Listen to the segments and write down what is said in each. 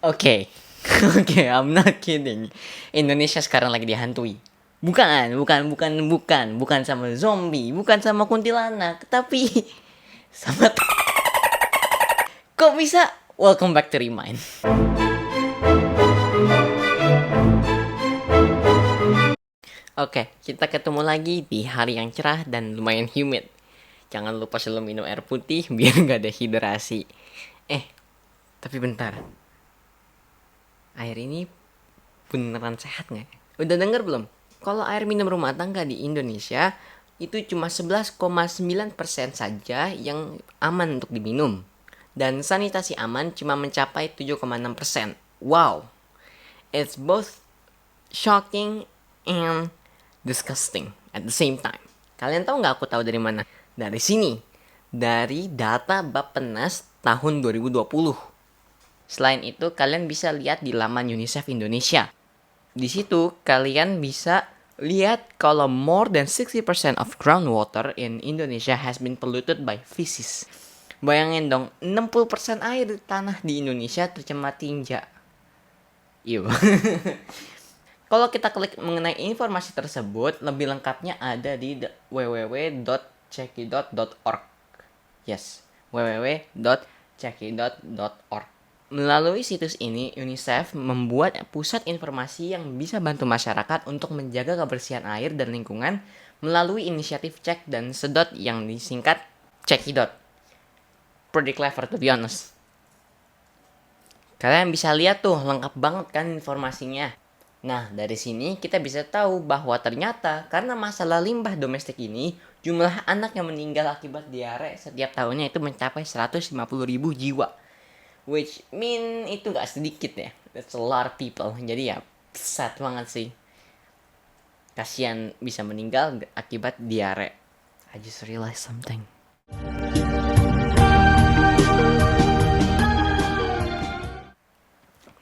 Oke, oke, I'm not kidding. Indonesia sekarang lagi dihantui. Bukan sama zombie, bukan sama kuntilanak, tapi sama kok bisa? Welcome back to Remind. Oke, kita ketemu lagi di hari yang cerah dan lumayan humid. Jangan lupa selalu minum air putih biar nggak dehidrasi. Tapi bentar. Air ini beneran sehat nggak? Udah denger belum? Kalau air minum rumah tangga di Indonesia itu cuma 11,9% saja yang aman untuk diminum. Dan sanitasi aman cuma mencapai 7,6%. Wow, it's both shocking and disgusting at the same time. Kalian tahu nggak aku tahu dari mana? Dari sini, dari data Bappenas tahun 2020. Selain itu, kalian bisa lihat di laman UNICEF Indonesia. Di situ, kalian bisa lihat kalau more than 60% of groundwater in Indonesia has been polluted by feces. Bayangin dong, 60% air tanah di Indonesia tercemar tinja. Iya. Kalau kita klik mengenai informasi tersebut, lebih lengkapnya ada di www.cekidot.org. Yes, www.cekidot.org. Melalui situs ini, UNICEF membuat pusat informasi yang bisa bantu masyarakat untuk menjaga kebersihan air dan lingkungan melalui inisiatif Cek dan Sedot yang disingkat Cekidot. Pretty clever to be honest. Kalian bisa lihat tuh, lengkap banget kan informasinya. Nah, dari sini kita bisa tahu bahwa ternyata karena masalah limbah domestik ini, jumlah anak yang meninggal akibat diare setiap tahunnya itu mencapai 150.000 jiwa. Which mean itu gak sedikit ya. That's a lot of people. Jadi ya sad banget sih. Kasian bisa meninggal akibat diare. I just realized something.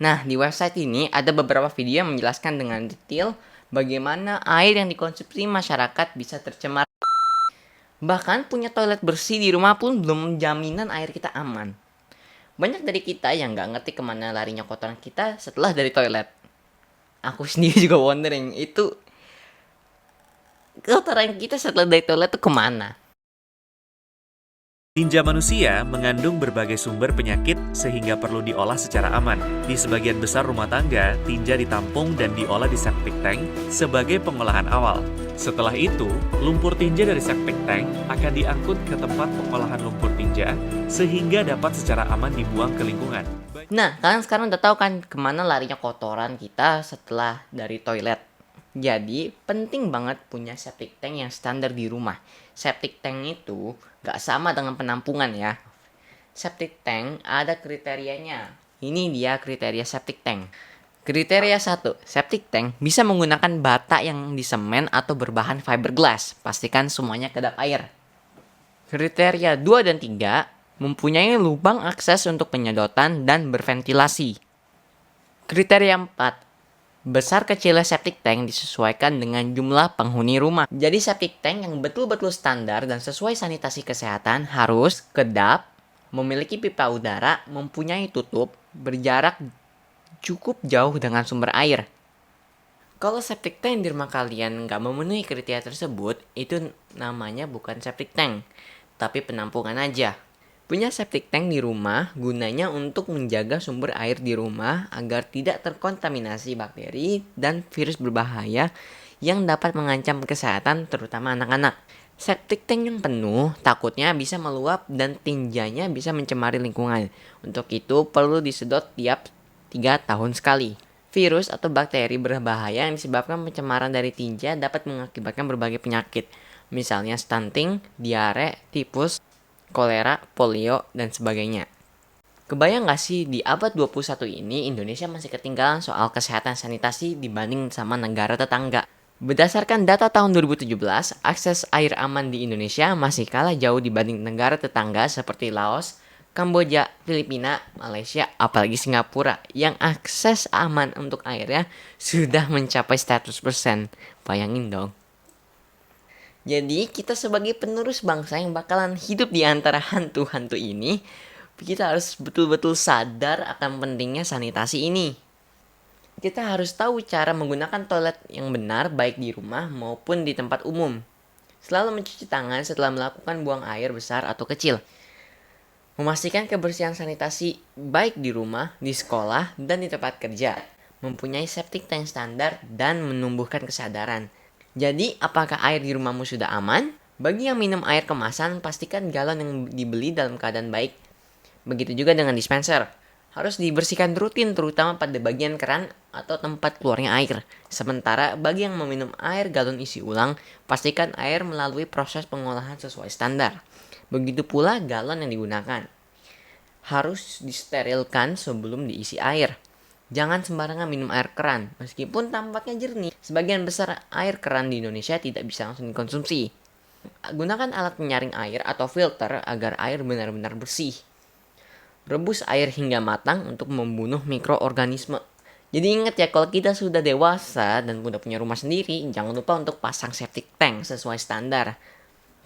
Nah, di website ini ada beberapa video yang menjelaskan dengan detail bagaimana air yang dikonsumsi masyarakat bisa tercemar. Bahkan punya toilet bersih di rumah pun belum jaminan air kita aman. Banyak dari kita yang nggak ngerti kemana larinya kotoran kita setelah dari toilet. Aku sendiri juga wondering, itu kotoran kita setelah dari toilet tuh kemana? Tinja manusia mengandung berbagai sumber penyakit sehingga perlu diolah secara aman. Di sebagian besar rumah tangga, tinja ditampung dan diolah di septic tank sebagai pengolahan awal. Setelah itu, lumpur tinja dari septic tank akan diangkut ke tempat pengolahan lumpur tinja sehingga dapat secara aman dibuang ke lingkungan. Nah, kalian sekarang udah tahu kan kemana larinya kotoran kita setelah dari toilet. Jadi, penting banget punya septic tank yang standar di rumah. Septic tank itu gak sama dengan penampungan ya. Septic tank ada kriterianya. Ini dia kriteria septic tank. Kriteria 1, septic tank bisa menggunakan bata yang disemen atau berbahan fiberglass. Pastikan semuanya kedap air. Kriteria 2 dan 3, mempunyai lubang akses untuk penyedotan dan berventilasi. Kriteria 4, besar kecilnya septic tank disesuaikan dengan jumlah penghuni rumah. Jadi septic tank yang betul-betul standar dan sesuai sanitasi kesehatan harus kedap, memiliki pipa udara, mempunyai tutup, berjarak cukup jauh dengan sumber air. Kalau septic tank di rumah kalian nggak memenuhi kriteria tersebut, itu namanya bukan septic tank, tapi penampungan aja. Punya septic tank di rumah gunanya untuk menjaga sumber air di rumah agar tidak terkontaminasi bakteri dan virus berbahaya yang dapat mengancam kesehatan terutama anak-anak. Septic tank yang penuh takutnya bisa meluap dan tinjanya bisa mencemari lingkungan. Untuk itu perlu disedot tiap 3 tahun sekali. Virus atau bakteri berbahaya yang disebabkan pencemaran dari tinja dapat mengakibatkan berbagai penyakit. Misalnya stunting, diare, tipus, kolera, polio, dan sebagainya. Kebayang gak sih di abad 21 ini Indonesia masih ketinggalan soal kesehatan sanitasi dibanding sama negara tetangga. Berdasarkan data tahun 2017, akses air aman di Indonesia masih kalah jauh dibanding negara tetangga seperti Laos, Kamboja, Filipina, Malaysia, apalagi Singapura yang akses aman untuk airnya sudah mencapai 100%. Bayangin dong. Jadi kita sebagai penerus bangsa yang bakalan hidup di antara hantu-hantu ini, kita harus betul-betul sadar akan pentingnya sanitasi ini. Kita harus tahu cara menggunakan toilet yang benar baik di rumah maupun di tempat umum. Selalu mencuci tangan setelah melakukan buang air besar atau kecil. Memastikan kebersihan sanitasi baik di rumah, di sekolah, dan di tempat kerja. Mempunyai septic tank standar dan menumbuhkan kesadaran. Jadi, apakah air di rumahmu sudah aman? Bagi yang minum air kemasan, pastikan galon yang dibeli dalam keadaan baik. Begitu juga dengan dispenser. Harus dibersihkan rutin terutama pada bagian keran atau tempat keluarnya air. Sementara bagi yang meminum air galon isi ulang, pastikan air melalui proses pengolahan sesuai standar. Begitu pula galon yang digunakan. Harus disterilkan sebelum diisi air. Jangan sembarangan minum air keran, meskipun tampaknya jernih. Sebagian besar air keran di Indonesia tidak bisa langsung dikonsumsi. Gunakan alat penyaring air atau filter agar air benar-benar bersih. Rebus air hingga matang untuk membunuh mikroorganisme. Jadi ingat ya, kalau kita sudah dewasa dan udah punya rumah sendiri, jangan lupa untuk pasang septic tank sesuai standar.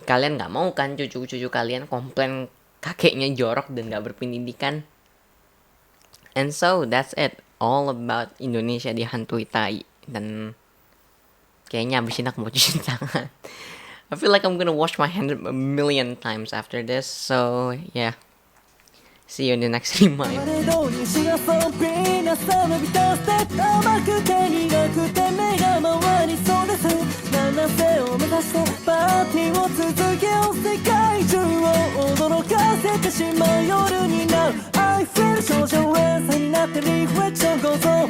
Kalian gak mau kan cucu-cucu kalian komplain kakeknya jorok dan gak berpendidikan? And so that's it, all about Indonesia dihantui tai. Dan kayaknya abis ini aku mau cuci tangan. I feel like I'm gonna wash my hand a million times after this, so yeah. See you in the next reminder. 「甘くて苦くて目が回りそうです」「七瀬を目指してパーティーを続けよう」「世界中を驚かせてしまう夜になる」「I feel 少女連鎖になってリフレクション構造